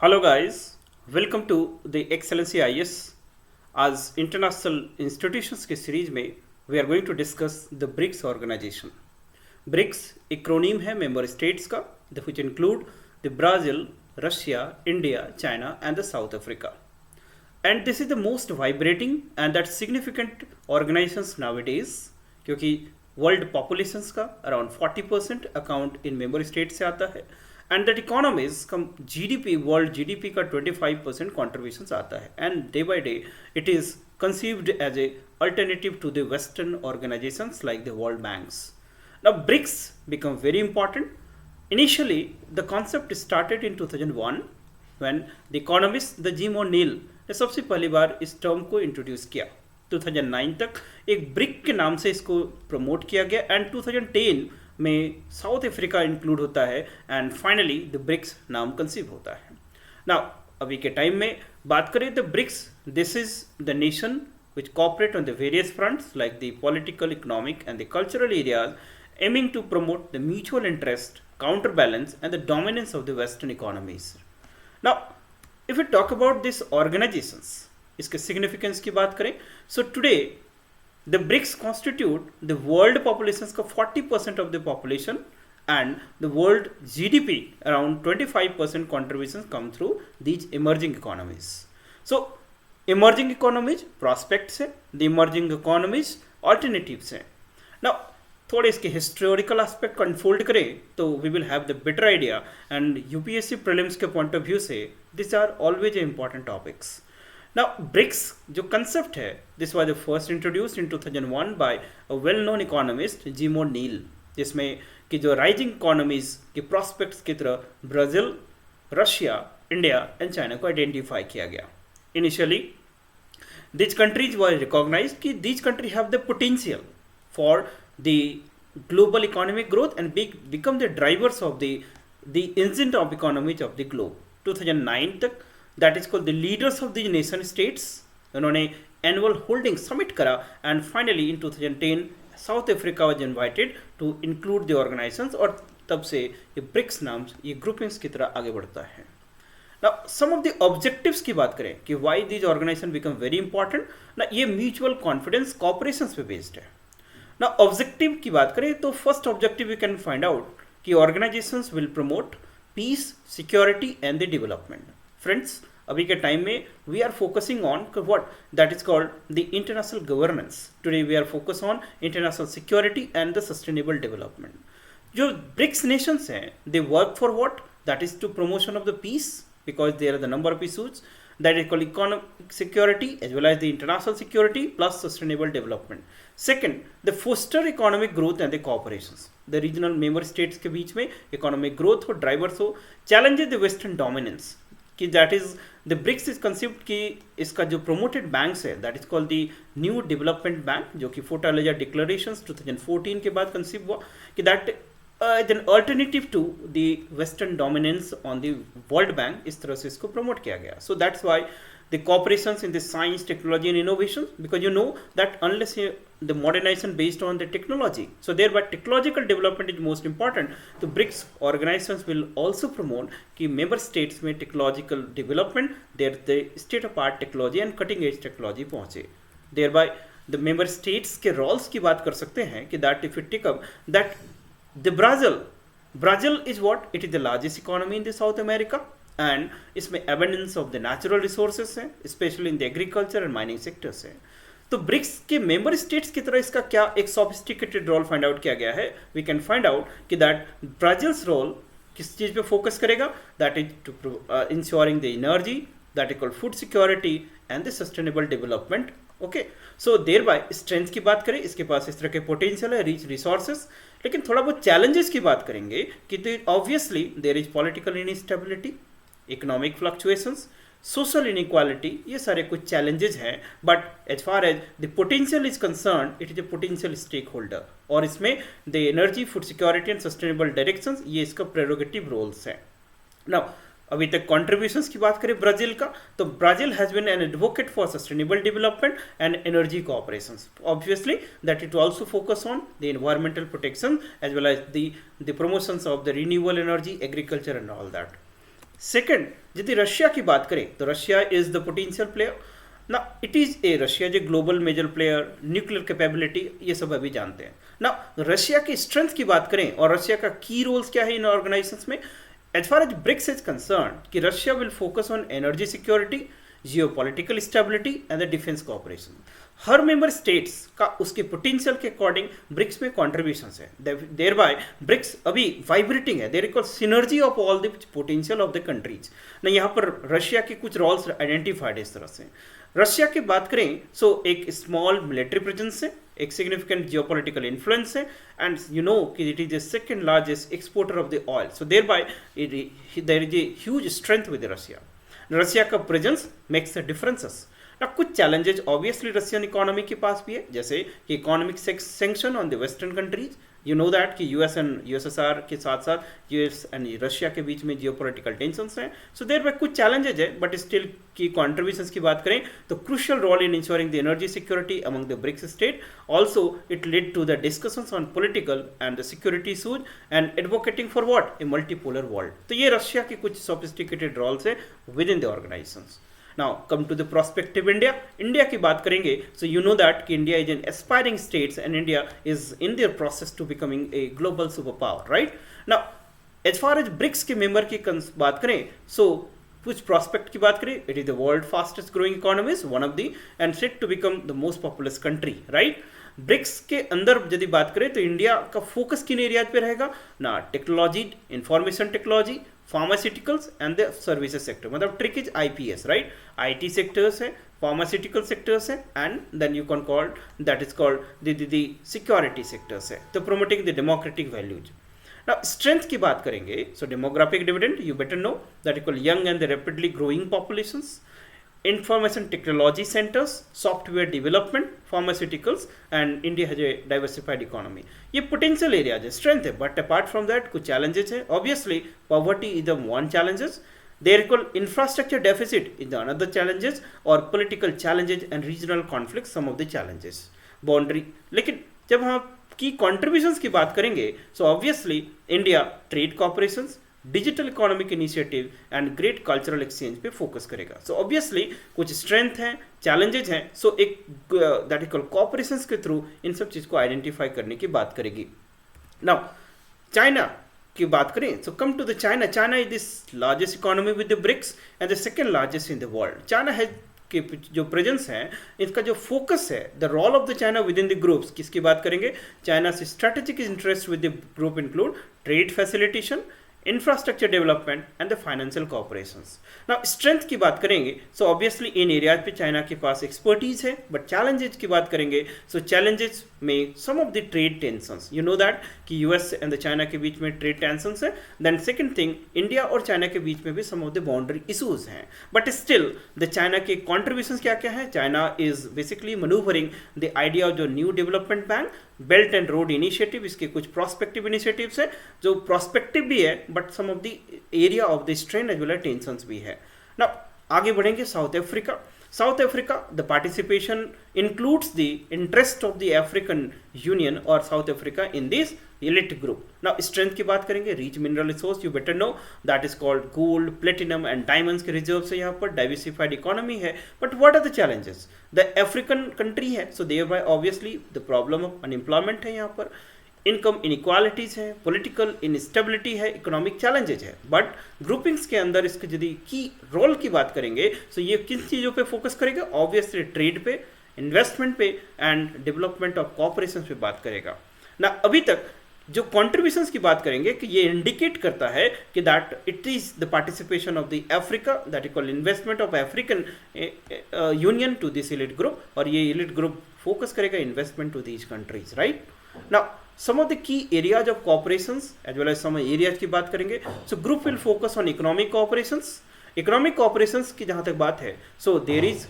Hello guys, welcome to the Excellency IS. आज international institutions के series में we are going to discuss the BRICS organisation. BRICS acronym है member states का which include the Brazil, Russia, India, China and the South Africa. And this is the most vibrating and that significant organisations nowadays, क्योंकि world populations का around 40% account in member state से आता है and that economies का GDP, world GDP का 25% contribution आता है. And day by day it is conceived as a alternative to the western organisations like the World Banks. Now BRICS become very important. Initially the concept started in 2001 when the economist the Jim O'Neill ने सबसे पहली बार इस term को introduce किया. 2009 तक एक brick के नाम से इसको प्रमोट किया गया एंड 2010 में साउथ अफ्रीका इंक्लूड होता है एंड फाइनली द ब्रिक्स नाम कंसीव होता है. नाउ अभी के टाइम में बात करें the BRICS, this is the nation which cooperate on the various fronts like the political, economic and the cultural areas, aiming to promote the mutual interest, counterbalance and the dominance of the western economies. Now if we talk about these organizations, इसके significance की बात करें, so today the BRICS constitute the world populations का 40% of the population and the world GDP around 25% contributions come through these emerging economies. So emerging economies prospects है, the emerging economies alternatives है. Now थोड़े इसके historical aspect को unfold करें तो we will have the better idea and UPSC prelims के point of view से this are always a important topics. Now BRICS जो कंसेप्ट है, this was the first introduced in 2001 by a well known economist Jim O'Neill, जिसमें कि जो rising economies के prospects की तरह Brazil, Russia, India and China को आइडेंटिफाई किया गया. Initially, these countries were recognized कि these countries have the potential for the global economic growth and become the drivers of the engine of economies of the globe. 2009 तक that is called the leaders of the nation states, उन्होंने annual holding summit करा and finally in 2010 South Africa was invited to include the organizations और तब से ये BRICS नाम ये groupings की तरह आगे बढ़ता है. Now, some of the objectives की बात करें कि why these organizations become very important, ना ये mutual confidence cooperations पे based है. Now, objective की बात करें तो first objective we can find out कि organizations will promote peace, security and the development. Friends, अभी के टाइम में we are focusing on what that is called the international governance. Today we are focused on international security and the sustainable development. जो BRICS nations हैं, they work for what? That is to promotion of the peace, because there are the number of issues that is called economic security as well as the international security plus sustainable development. Second, the foster economic growth and the cooperations. The regional member states के बीच में economic growth हो, drivers हो, challenges the western dominance कि that is the BRICS is conceived कि इसका जो promoted banks है that is called the new development bank, जो कि फोर्टालेजा declarations 2014 के बाद conceive हुआ कि that an alternative to the western dominance on the world bank, इस तरह से इसको promote किया गया. So that's why the cooperations in the science, technology and innovation, because you know that unless the modernization based on the technology, so thereby technological development is most important. The BRICS organizations will also promote कि member states में technological development, there the state of art technology and cutting edge technology पहुँचे. Thereby the member states के roles की बात कर सकते हैं कि that if you take up that the Brazil is what? It is the largest economy in the South America and इसमें abundance of the natural resources हैं, especially in the agriculture and mining sectors हैं. तो BRICS के member states की तरह इसका क्या एक सोफिस्टिकेटेड रोल फाइंड आउट किया गया है. वी कैन फाइंड आउट कि दैट ब्राज़ील्स रोल किस चीज़ पे फोकस करेगा, that is to ensuring the energy, that is called food security and the sustainable development. Okay, so thereby strength की बात करें, इसके पास इस तरह के पोटेंशियल है, रिच रिसोर्सेस. लेकिन थोड़ा बहुत चैलेंजेस की बात करेंगे कि obviously there is political instability, economic fluctuations, social inequality, ये सारे कुछ चैलेंजेस हैं. But as far as the potential is concern, it is a potential stake holder और इसमें the energy, food security and sustainable directions ये इसका prerogative roles हैं. Now अभी तक कॉन्ट्रीब्यूशंस की बात करें ब्राज़ील का, तो Brazil has been an advocate for sustainable development and energy cooperations. Obviously that it also focus on the environmental protection as well as the promotions of the renewable energy, agriculture and all that. Second, यदि Russia की बात करें तो Russia is the potential player ना, it is a Russia जो global major player, nuclear capability, ये सब अभी जानते हैं ना। रशिया की स्ट्रेंथ की बात करें और रशिया का की रोल्स क्या है इन ऑर्गेनाइजेशंस में, as far as BRICS is concern कि Russia will focus on energy security, geopolitical stability and the defence cooperation. हर मेंबर स्टेट्स का उसके पोटेंशियल के अकॉर्डिंग ब्रिक्स में कॉन्ट्रीब्यूशन है, देयर बाय ब्रिक्स अभी वाइब्रेटिंग है, there equal synergy of all the potential of the countries ना। यहाँ पर रशिया के कुछ रोल्स आइडेंटिफाइड इस तरह से। रशिया की बात करें सो एक स्मॉल मिलिट्री प्रेजेंस है, एक सिग्निफिकेंट जियोपॉलिटिकल इन्फ्लुएंस है, एंड यू नो कि it is the second largest exporter of the oil, so thereby there is a huge strength with Russia. Russia का प्रेजेंस मेक्स द डिफरेंसेस ना। कुछ challenges obviously Russian economy के पास भी है, जैसे कि economic sanction on the western countries, you know that कि US and USSR के साथ साथ यूएस एंड रशिया के बीच में जियोपॉलिटिकल टेंशंस हैं, सो देयर पे कुछ चैलेंजेज है, बट स्टिल की कॉन्ट्रीब्यूशंस की बात करें तो crucial role in ensuring the energy security among the BRICS state. Also it lead to the discussions on political and the security issues and advocating for what, a multipolar world. तो ये Russia के कुछ sophisticated roles है within the organisations. Now come to the prospective India. India की बात करेंगे, so you know that कि India is an aspiring states and India is in their process to becoming a global superpower, right? Now as far as BRICS के member की बात करें, so कुछ prospect की बात करें, it is the world fastest growing economies, one of the and set to become the most populous country, right? BRICS के अंदर यदि बात करें तो इंडिया का फोकस किन एरियाज पे रहेगा ना, technology, information technology, pharmaceuticals and the services sector, मतलब trick is IPS, right? IT sectors है, फार्मास्यूटिकल सेक्टर्स है, and then you can call that is called the security sectors है, तो promoting the democratic values. Now, strength की बात करेंगे, so demographic dividend you better know that equal young and the rapidly growing populations, information technology centers, software development, pharmaceuticals, and India has a diversified economy. ये potential areas है, strength है, but apart from that कुछ challenges है. Obviously poverty is the one challenges, there equal infrastructure deficit is the another challenges, or political challenges and regional conflicts some of the challenges. Boundary, लेकिन जब हम की contributions की बात करेंगे, so obviously India trade cooperations, digital economic initiative and great cultural exchange पे focus करेगा। So obviously कुछ स्ट्रेंथ हैं, चैलेंजेज हैं, सो एक दैट इज कॉल्ड कोऑपरेशंस के थ्रू इन सब चीज़ को आइडेंटिफाई करने की बात करेगी। नाउ चाइना की बात करें, so come to the China. China is this largest economy with the BRICS and the second largest in the world. China है कि जो प्रेजेंस है, इसका जो फोकस है, the role of the China within the groups, किसकी बात करेंगे, चाइना से strategic interest with the group include trade facilitation, infrastructure development and the financial cooperations. Now strength की बात करेंगे, सो ऑब्वियसली इन एरियाज पे चाइना के पास एक्सपर्टीज है, बट चैलेंजेस की बात करेंगे, सो चैलेंजेस में some of the trade tensions, you know that कि यूएस एंड द चाइना के बीच में ट्रेड टेंशंस है। देन सेकंड थिंग, इंडिया और चाइना के बीच में भी some of the boundary issues हैं, बट स्टिल द चाइना के कॉन्ट्रीब्यूशंस क्या क्या है। China is basically manoeuvring the idea of जो new development bank, belt and road initiative, इसके कुछ प्रोस्पेक्टिव इनिशिएटिव्स है, जो प्रोस्पेक्टिव भी है, but some of the area of the strain as well as tensions भी है ना। आगे बढ़ेंगे, South Africa. South Africa, the participation includes the interest of the African union और South Africa in this elite group. Now strength की बात करेंगे, rich mineral resource, you better know that is called gold, platinum and diamonds के reserves है यहाँ पर, diversified economy है, but what are the challenges, the African country है, so thereby obviously the problem of unemployment है यहाँ पर, income inequalities है, पॉलिटिकल इनस्टेबिलिटी है, इकोनॉमिक चैलेंजेज है, बट ग्रुपिंग्स के अंदर इसके यदि की रोल की बात करेंगे, सो ये किन चीज़ों पे फोकस करेगा, ऑब्वियसली ट्रेड पे, इन्वेस्टमेंट पे एंड डेवलपमेंट ऑफ कॉपरेशन पे बात करेगा ना। अभी तक जो कॉन्ट्रीब्यूशंस की बात करेंगे कि ये इंडिकेट करता है कि that it is the participation of the Africa, that is called investment of African Union to this elite group, और ये इलिट ग्रुप फोकस करेगा investment to these countries, right? Now some of the key areas of cooperations as well as some areas की बात करेंगे, so group will focus on economic cooperations. economic cooperations की जहाँ तक बात है, so there is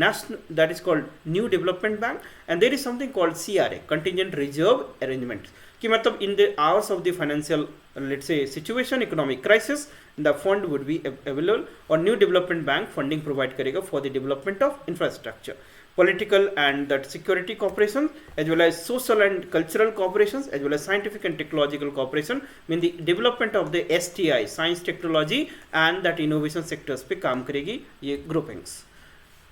national, that is called new development bank, and there is something called CRA, contingent reserve arrangement, कि मतलब in the hours of the financial let's say situation, economic crisis, the fund would be available, और new development bank funding provide करेगा for the development of infrastructure. political and that security cooperation, as well as social and cultural cooperations, as well as scientific and technological cooperation, mean the development of the STI, science technology and that innovation sectors पे काम करेगी ये groupings.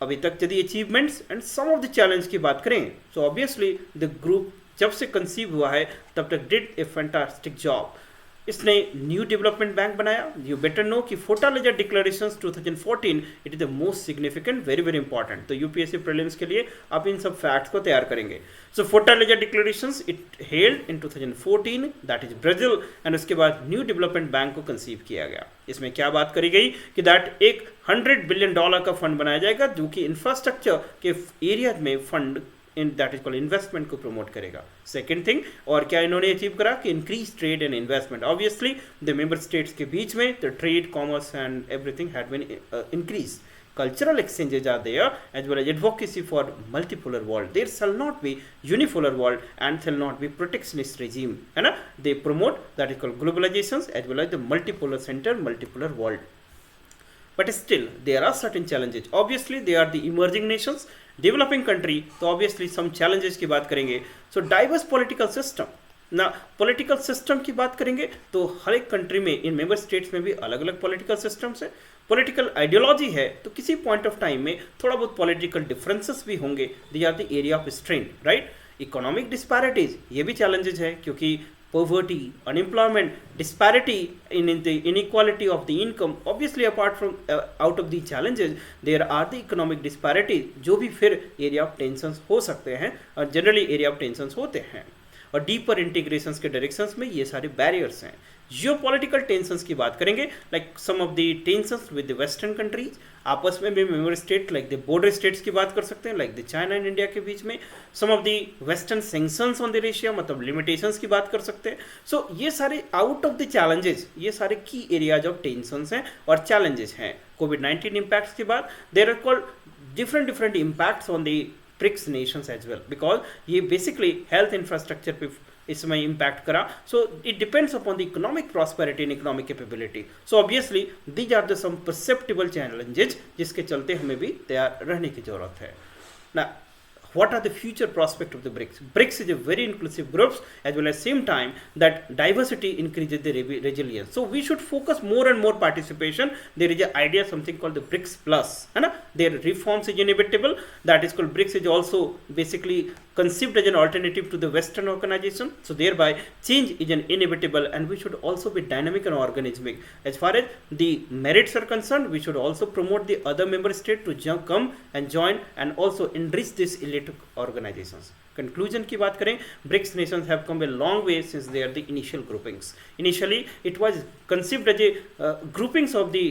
अभी तक यदि achievements and some of the challenge की बात करें तो ऑब्वियसली द ग्रुप जब से कंसीव हुआ है तब तक डिड ए फैंटास्टिक जॉब. इसने न्यू डेवलपमेंट बैंक बनाया. यू बेटर नो कि Fortaleza declarations 2014 it is the most significant, very very important. तो यूपीएससी प्रीलिम्स के लिए आप इन सब फैक्ट्स को तैयार करेंगे. So Fortaleza declarations it held in 2014, that is Brazil. And उसके बाद न्यू डेवलपमेंट बैंक को कंसीव किया गया. इसमें क्या बात करी गई कि दैट एक $100 बिलियन का फंड बनाया जाएगा जो कि इंफ्रास्ट्रक्चर के एरिया में fund in that is called investment को प्रमोट करेगा. सेकंड थिंग, और क्या इन्होंने अचीव करा कि increase trade and investment. Obviously the member states के बीच में the trade, commerce and everything had been increase. Cultural exchanges are there, as well as advocacy for multipolar world. There shall not be unipolar world and shall not be protectionist regime. है ना? They promote that is called globalizations as well as the multipolar center, multipolar world. But still there are certain challenges. Obviously they are the emerging nations, developing country. तो obviously some challenges की बात करेंगे. So diverse political system. ना political system की बात करेंगे तो हर एक कंट्री में इन मेंबर स्टेट्स में भी अलग अलग पॉलिटिकल सिस्टम्स है. पॉलिटिकल आइडियोलॉजी है तो किसी पॉइंट ऑफ टाइम में थोड़ा बहुत पॉलिटिकल डिफरेंसेस भी होंगे. These are the area of strength, right. Economic disparities ये भी चैलेंजेस है क्योंकि poverty, unemployment, disparity in the inequality of the income. Obviously apart from out of the challenges there are the economic disparities जो भी फिर area of tensions हो सकते हैं और generally area of tensions होते हैं. और डीपर इंटीग्रेशंस के डायरेक्शंस में ये सारे बैरियर्स हैं. जियोपॉलिटिकल टेंशंस की बात करेंगे like some of the tensions with the western countries. आपस में भी member state like the border states की बात कर सकते हैं like the China and India के बीच में. Some of the western sanctions on the Russia, मतलब लिमिटेशंस की बात कर सकते हैं. सो ये सारे आउट ऑफ द चैलेंजेस, ये सारे की एरियाज ऑफ टेंशंस हैं और चैलेंजेस हैं. कोविड-19 इम्पैक्ट्स के बाद there are called different impacts on the BRICS nations as well, because ये basically health infrastructure पे इसमें impact करा. So it depends upon the economic prosperity and economic capability. So obviously these are the some perceptible challenges जिसके चलते हमें भी तैयार रहने की जरूरत है. Now what are the future prospect of the BRICS? BRICS is a very inclusive groups as well as same time that diversity increases the resilience. So we should focus more and more participation. There is an idea something called the BRICS plus, है ना. Their reforms is inevitable. That is called BRICS is also basically conceived as an alternative to the Western organization. So thereby change is an inevitable and we should also be dynamic and organismic. As far as the merits are concerned, we should also promote the other member state to come and join and also enrich this elite organizations. Conclusion की बात करें, BRICS nations have come a long way since they are the initial groupings. Initially it was conceived as a groupings of the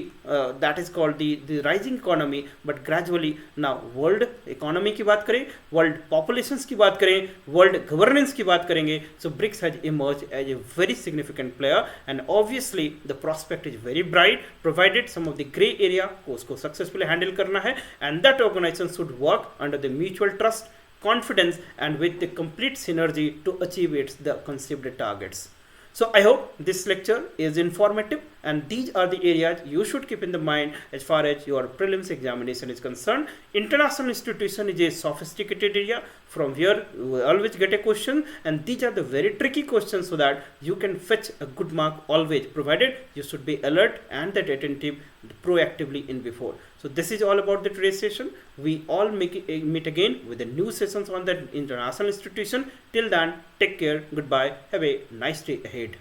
that is called the rising economy, but gradually now world economy की बात करें, world populations की बात करें, world governance की बात करेंगे. So BRICS has emerged as a very significant player and obviously the prospect is very bright provided some of the gray area को उसको successfully handle करना है and that organization should work under the mutual trust, confidence and with the complete synergy to achieve its the conceived targets. So I hope this lecture is informative and these are the areas you should keep in the mind as far as your prelims examination is concerned. International institution is a sophisticated area from where you always get a question and these are the very tricky questions so that you can fetch a good mark always, provided you should be alert and that attentive proactively in before. So this is all about the today's session. We all meet again with the new sessions on the international institution. Till then, take care, goodbye, have a nice day ahead.